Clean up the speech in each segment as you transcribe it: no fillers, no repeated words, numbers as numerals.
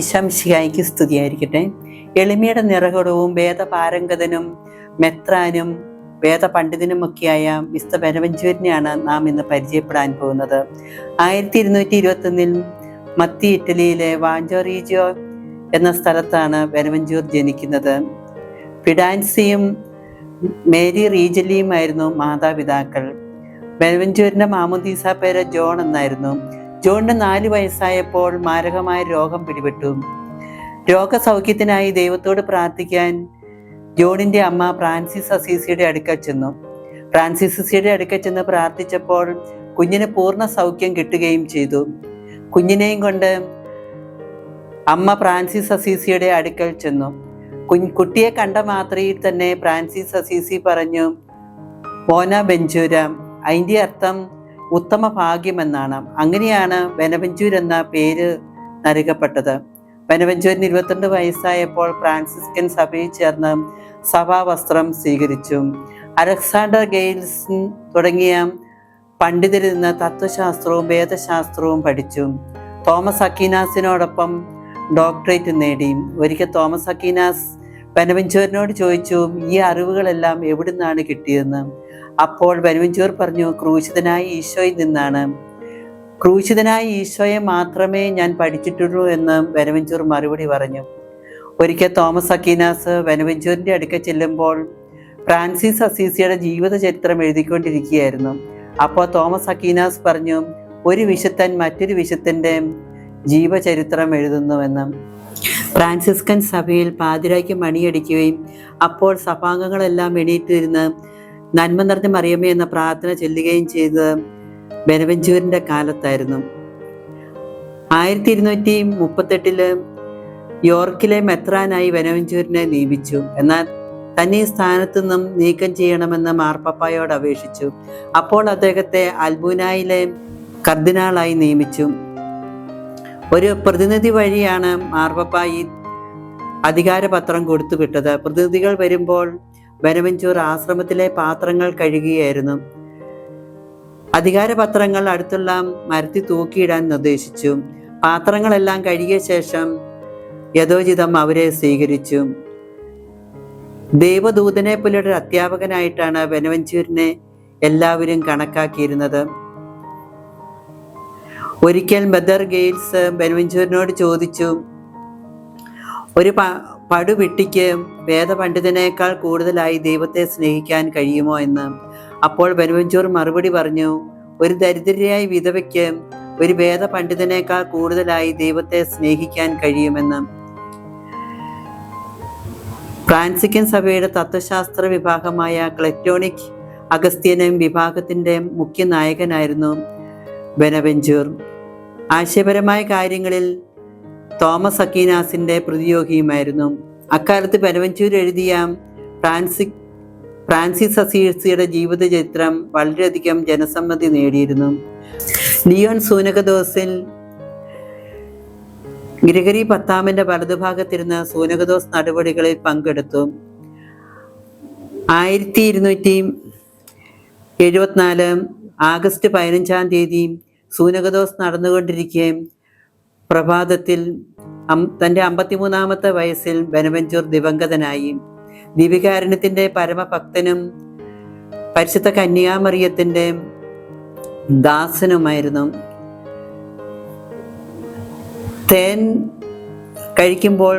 ഈശംശിഹായിക്ക് സ്തുതിയായിരിക്കട്ടെ. എളിമയുടെ നിറകുടവും വേദപാരംഗതനും മെത്രാനും വേദപണ്ഡിതനുമൊക്കെയായ വിശുദ്ധ ബെനവഞ്ചൂരിനെയാണ് നാം ഇന്ന് പരിചയപ്പെടാൻ പോകുന്നത്. 1221 മത്തി ഇറ്റലിയിലെ വാഞ്ചോറീജിയോ എന്ന സ്ഥലത്താണ് ബെനവഞ്ചൂർ ജനിക്കുന്നത്. ഫിഡാൻസിയും മേരി റീജലിയുമായിരുന്നു മാതാപിതാക്കൾ. ബെനവഞ്ചൂരിന്റെ മാമോദീസ പേര് ജോൺ എന്നായിരുന്നു. ജോണിന് 4 വയസ്സായപ്പോൾ മാരകമായ രോഗം പിടിപെട്ടു. രോഗസൗഖ്യത്തിനായി ദൈവത്തോട് പ്രാർത്ഥിക്കാൻ ജോണിന്റെ അമ്മ ഫ്രാൻസിസ് അസീസിയുടെ അടുക്കൽ ചെന്നു. ഫ്രാൻസിസ് അസീസിയുടെ അടുക്കൽ ചെന്ന് പ്രാർത്ഥിച്ചപ്പോൾ കുഞ്ഞിന് പൂർണ്ണ സൗഖ്യം കിട്ടുകയും ചെയ്തു. കുഞ്ഞിനെയും കൊണ്ട് അമ്മ ഫ്രാൻസിസ് അസീസിയുടെ അടുക്കൽ ചെന്നു. കുട്ടിയെ കണ്ട മാത്രയിൽ തന്നെ ഫ്രാൻസിസ് അസീസി പറഞ്ഞു, ബോന ബെഞ്ചൂര, അതിൻ്റെ അർത്ഥം ഉത്തമ ഭാഗ്യമെന്നാണ്. അങ്ങനെയാണ് ബെനവഞ്ചൂർ എന്ന പേര് നൽകപ്പെട്ടത്. ബെനവഞ്ചൂരിന് 22 വയസ്സായപ്പോൾ ഫ്രാൻസിസ്കൻ സഭയിൽ ചേർന്ന് സഭാവസ്ത്രം സ്വീകരിച്ചു. അലക്സാണ്ടർ ഗെയിൽസ് തുടങ്ങിയ പണ്ഡിതരിൽ നിന്ന് തത്വശാസ്ത്രവും വേദശാസ്ത്രവും പഠിച്ചു. തോമസ് അക്വീനാസിനോടൊപ്പം ഡോക്ടറേറ്റ് നേടി. ഒരിക്കൽ തോമസ് അക്വീനാസ് ബെനവഞ്ചൂരിനോട് ചോദിച്ചു, ഈ അറിവുകളെല്ലാം എവിടുന്നാണ് കിട്ടിയതെന്ന്. അപ്പോൾ ബെനവഞ്ചൂർ പറഞ്ഞു, ക്രൂശിതനായ ഈശോയിൽ നിന്നാണ്. ക്രൂശിതനായ ഈശോയെ മാത്രമേ ഞാൻ പഠിച്ചിട്ടുള്ളൂ എന്ന് ബെനവഞ്ചൂർ മറുപടി പറഞ്ഞു. ഒരിക്കൽ തോമസ് അക്വീനാസ് ബെനവഞ്ചൂരിന്റെ അടുക്കൽ ചെല്ലുമ്പോൾ ഫ്രാൻസിസ് അസീസിയുടെ ജീവിത ചരിത്രം എഴുതിക്കൊണ്ടിരിക്കുകയായിരുന്നു. അപ്പോൾ തോമസ് അക്വീനാസ് പറഞ്ഞു, ഒരു വിശുദ്ധൻ മറ്റൊരു വിശുദ്ധന്റെ ജീവചരിത്രം എഴുതുന്നുവെന്ന്. ഫ്രാൻസിസ്കൻ സഭയിൽ പാതിരായ്ക്ക് മണിയടിക്കുകയും അപ്പോൾ സഭാംഗങ്ങളെല്ലാം എണീറ്റിരുന്ന് നന്മ നിറഞ്ഞ മറിയമേ എന്ന പ്രാർത്ഥന ചൊല്ലുകയും ചെയ്തത് ബെനവഞ്ചൂരിന്റെ കാലത്തായിരുന്നു. 1238 യോർക്കിലെ മെത്രാനായി ബെനവഞ്ചൂരിനെ നിയമിച്ചു. എന്നാൽ തന്നെ സ്ഥാനത്തു നിന്നും നീക്കം ചെയ്യണമെന്ന് മാർപ്പാപ്പായോട് അപേക്ഷിച്ചു. അപ്പോൾ അദ്ദേഹത്തെ അൽബുനായിലെ കർദിനാളായി നിയമിച്ചു. ഒരു പ്രതിനിധി വഴിയാണ് മാർപ്പാപ്പ ഈ അധികാരപത്രം കൊടുത്തുവിട്ടത്. പ്രതിനിധികൾ വരുമ്പോൾ ബെനവഞ്ചൂർ ആശ്രമത്തിലെ പാത്രങ്ങൾ കഴുകുകയായിരുന്നു. അധികാരപത്രങ്ങൾ അടുത്തുള്ള മരത്തിൽ തൂക്കിയിടാൻ നിർദ്ദേശിച്ചു. പാത്രങ്ങളെല്ലാം കഴുകിയ ശേഷം യഥോചിതം അവരെ സ്വീകരിച്ചു. ദൈവദൂതനെ പോലൊരു അധ്യാപകനായിട്ടാണ് ബെനവഞ്ചൂരിനെ എല്ലാവരും കണക്കാക്കിയിരുന്നത്. ഒരിക്കൽ ബദർ ഗെയിൽസ് ബെനവഞ്ചൂരിനോട് ചോദിച്ചു, ഒരു പടുവിട്ടിക്ക് വേദപണ്ഡിതനേക്കാൾ കൂടുതലായി ദൈവത്തെ സ്നേഹിക്കാൻ കഴിയുമോ എന്ന്. അപ്പോൾ ബെനവഞ്ചൂർ മറുപടി പറഞ്ഞു, ഒരു ദരിദ്രയായ വിധവയ്ക്ക് ഒരു വേദപണ്ഡിതനേക്കാൾ കൂടുതലായി ദൈവത്തെ സ്നേഹിക്കാൻ കഴിയുമെന്ന്. ഫ്രാൻസിക്കൻ സഭയുടെ തത്വശാസ്ത്ര വിഭാഗമായ ക്ലെറ്റോണിക് അഗസ്ത്യനും വിഭാഗത്തിന്റെ മുഖ്യ നായകനായിരുന്നു ബെനവഞ്ചൂർ. ആശയപരമായ കാര്യങ്ങളിൽ തോമസ് അക്വീനാസിന്റെ പ്രതിയോഗിയുമായിരുന്നു. അക്കാലത്ത് ബെനവഞ്ചൂർ എഴുതിയ ഫ്രാൻസിസ് അസീസിയുടെ ജീവിത ചരിത്രം വളരെയധികം ജനസമ്മതി നേടിയിരുന്നു. ലിയോൺ സൂനകദോസിൽ ഗ്രിഗറി 10 വലതുഭാഗത്തിരുന്ന് സൂനകദോസ് നടപടികളിൽ പങ്കെടുത്തു. 1274 ആഗസ്റ്റ് 15 സൂനകദോസ് നടന്നുകൊണ്ടിരിക്കെ പ്രഭാതത്തിൽ തൻ്റെ 53-ാമത്തെ വയസ്സിൽ ബെനവഞ്ചൂർ ദിവംഗതനായി. ദീപികാരുണ്യത്തിന്റെ പരമഭക്തനും പരിശുദ്ധ കന്യാമറിയത്തിന്റെ ദാസനുമായിരുന്നു. തേൻ കഴിക്കുമ്പോൾ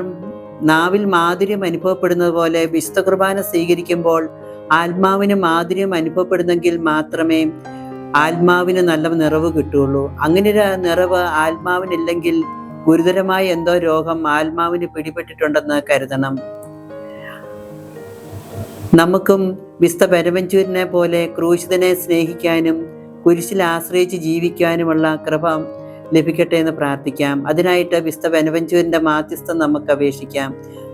നാവിൽ മാധുര്യം അനുഭവപ്പെടുന്നത് പോലെ വിശുദ്ധ കുർബാന സ്വീകരിക്കുമ്പോൾ ആത്മാവിന് മാധുര്യം അനുഭവപ്പെടുന്നെങ്കിൽ മാത്രമേ ആത്മാവിന് നല്ല നിറവ് കിട്ടുള്ളൂ. അങ്ങനെ ഒരു നിറവ് ആത്മാവിനില്ലെങ്കിൽ ഗുരുതരമായ എന്തോ രോഗം ആത്മാവിന് പിടിപെട്ടിട്ടുണ്ടെന്ന് കരുതണം. നമുക്കും വിശുദ്ധ ബെനവഞ്ചൂരിനെ പോലെ ക്രൂശിതനെ സ്നേഹിക്കാനും കുരിശിൽ ആശ്രയിച്ച് ജീവിക്കാനുമുള്ള കൃപ ലഭിക്കട്ടെ എന്ന് പ്രാർത്ഥിക്കാം. അതിനായിട്ട് വിശുദ്ധ ബെനവഞ്ചൂരിന്റെ മാധ്യസ്ഥം നമുക്ക് അപേക്ഷിക്കാം.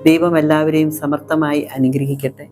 ദൈവം എല്ലാവരെയും സമർത്ഥമായി അനുഗ്രഹിക്കട്ടെ.